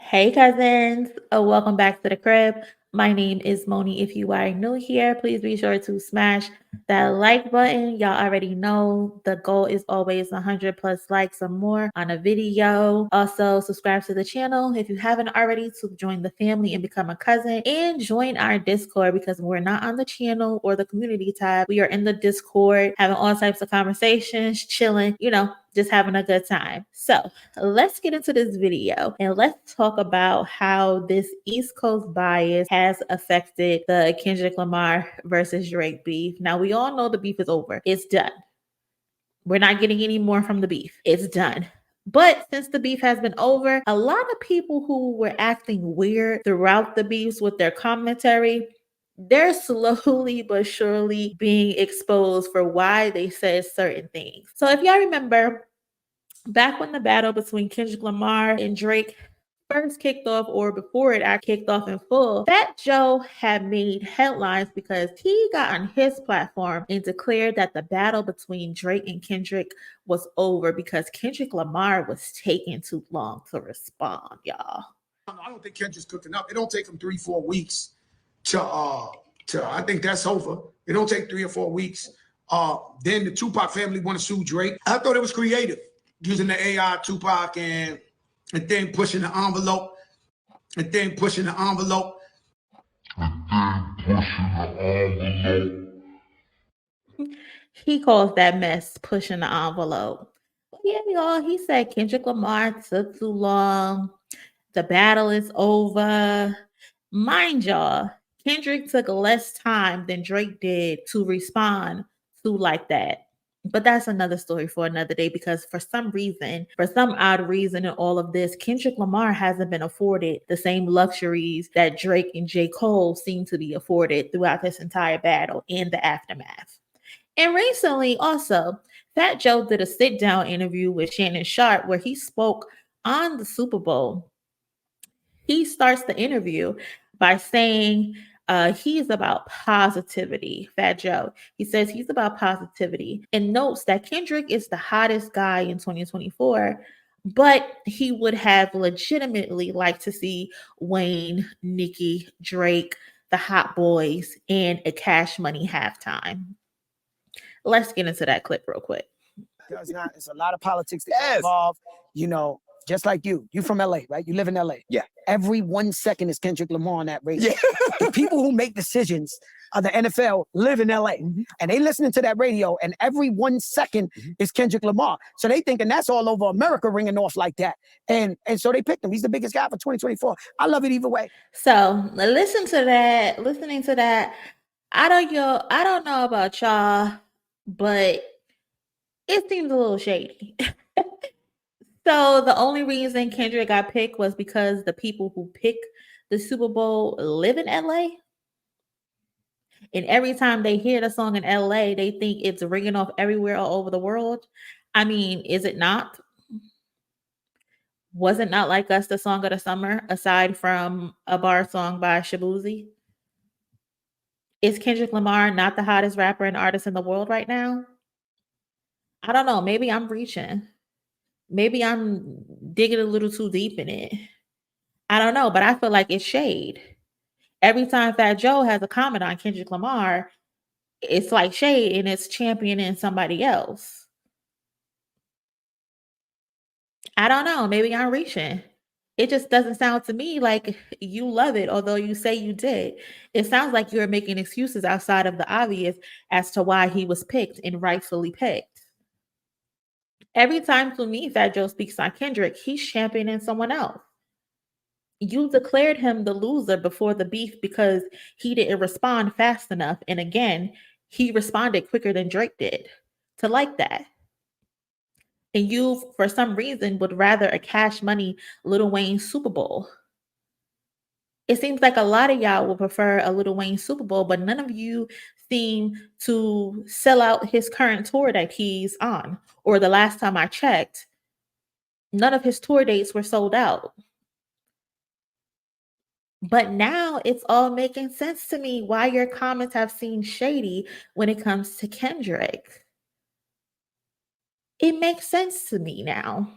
Hey cousins, welcome back to the crib. My name is Moni. If you are new here, please be sure to smash that like button. Y'all already know the goal is always 100 plus likes or more on a video. Also, subscribe to the channel if you haven't already to join the family and become a cousin, and join our Discord because we're not on the channel or the community tab. We are in the Discord having all types of conversations, chilling, just having a good time. So let's get into this video and let's talk about how this East Coast bias has affected the Kendrick Lamar versus Drake beef. Now, we all know the beef is over. It's done. We're not getting any more from the beef. It's done. But since the beef has been over, a lot of people who were acting weird throughout the beefs with their commentary, they're slowly but surely being exposed for why they said certain things. So if y'all remember, back when the battle between Kendrick Lamar and Drake first kicked off, or before it actually kicked off in full, Fat Joe had made headlines because he got on his platform and declared that the battle between Drake and Kendrick was over because Kendrick Lamar was taking too long to respond, y'all. I don't think Kendrick's cooking up. It don't take him 3-4 weeks to I think that's over. It don't take 3 or 4 weeks. Then the Tupac family want to sue Drake. I thought it was creative, using the AI Tupac and then pushing the envelope, and then pushing the envelope, He calls that mess pushing the envelope. But yeah, y'all, he said Kendrick Lamar took too long. The battle is over. Mind y'all, Kendrick took less time than Drake did to respond to like that. But that's another story for another day because for some odd reason in all of this, Kendrick Lamar hasn't been afforded the same luxuries that Drake and J. Cole seem to be afforded throughout this entire battle and the aftermath. And recently, also, Fat Joe did a sit down interview with Shannon Sharp where he spoke on the Super Bowl. He starts the interview by saying he's about positivity, Fat Joe. He says he's about positivity and notes that Kendrick is the hottest guy in 2024, but he would have legitimately liked to see Wayne, Nicki, Drake, the Hot Boys, and a Cash Money halftime. Let's get into that clip real quick. It's a lot of politics that involved, just like you from LA, right? You live in LA. Yeah. Every 1 second is Kendrick Lamar on that radio. Yeah. The people who make decisions of the NFL live in LA. Mm-hmm. And they listening to that radio, and every 1 second is Kendrick Lamar. So they thinking that's all over America ringing off like that. And so they picked him. He's the biggest guy for 2024. I love it either way. So listening to that, I don't know about y'all, but it seems a little shady. So the only reason Kendrick got picked was because the people who pick the Super Bowl live in LA. And every time they hear the song in LA, they think it's ringing off everywhere all over the world. I mean, is it not? Was it not Like Us the song of the summer, aside from a bar song by Shabuzi? Is Kendrick Lamar not the hottest rapper and artist in the world right now? I don't know. Maybe I'm reaching. Maybe I'm digging a little too deep in it. I don't know, but I feel like it's shade. Every time Fat Joe has a comment on Kendrick Lamar, it's like shade and it's championing somebody else. I don't know. Maybe I'm reaching. It just doesn't sound to me like you love it, although you say you did. It sounds like you're making excuses outside of the obvious as to why he was picked and rightfully picked. Every time to me, Fat Joe speaks on Kendrick, he's championing someone else. You declared him the loser before the beef because he didn't respond fast enough. And again, he responded quicker than Drake did to like that. And you, for some reason, would rather a Cash Money Lil Wayne Super Bowl. It seems like a lot of y'all would prefer a Lil Wayne Super Bowl, but none of you seem to sell out his current tour that he's on. Or the last time I checked, none of his tour dates were sold out. But now it's all making sense to me why your comments have seemed shady when it comes to Kendrick. It makes sense to me now.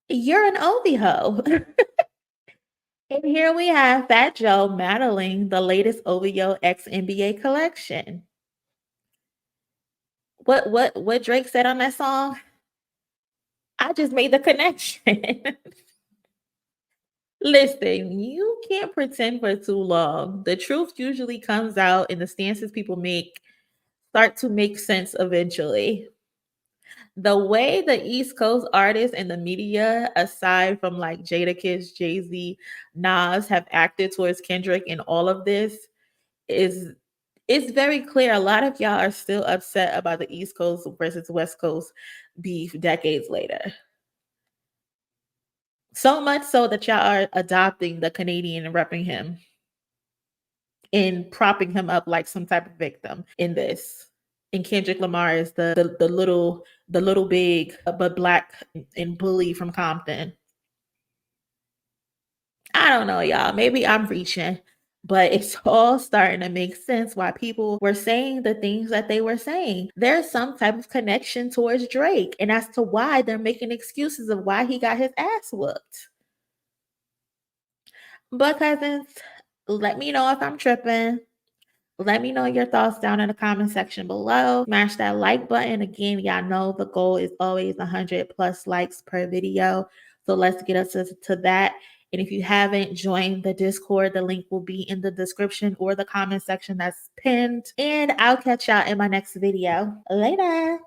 You're an Ovi hoe. And here we have Fat Joe modeling the latest OVO X NBA collection. What Drake said on that song? I just made the connection. Listen, you can't pretend for too long. The truth usually comes out and the stances people make start to make sense eventually. The way the East Coast artists and the media, aside from like Jadakiss, Jay-Z, Nas, have acted towards Kendrick in all of this is it's very clear. A lot of y'all are still upset about the East Coast versus West Coast beef decades later. So much so that y'all are adopting the Canadian and repping him and propping him up like some type of victim in this. And Kendrick Lamar is the little big but black and bully from Compton. I don't know, y'all. Maybe I'm reaching, but it's all starting to make sense why people were saying the things that they were saying. There's some type of connection towards Drake, and as to why they're making excuses of why he got his ass whooped. But cousins, let me know if I'm tripping. Let me know your thoughts down in the comment section below. Smash that like button. Again, y'all know the goal is always 100 plus likes per video. So let's get us to that. And if you haven't joined the Discord, the link will be in the description or the comment section that's pinned. And I'll catch y'all in my next video. Later.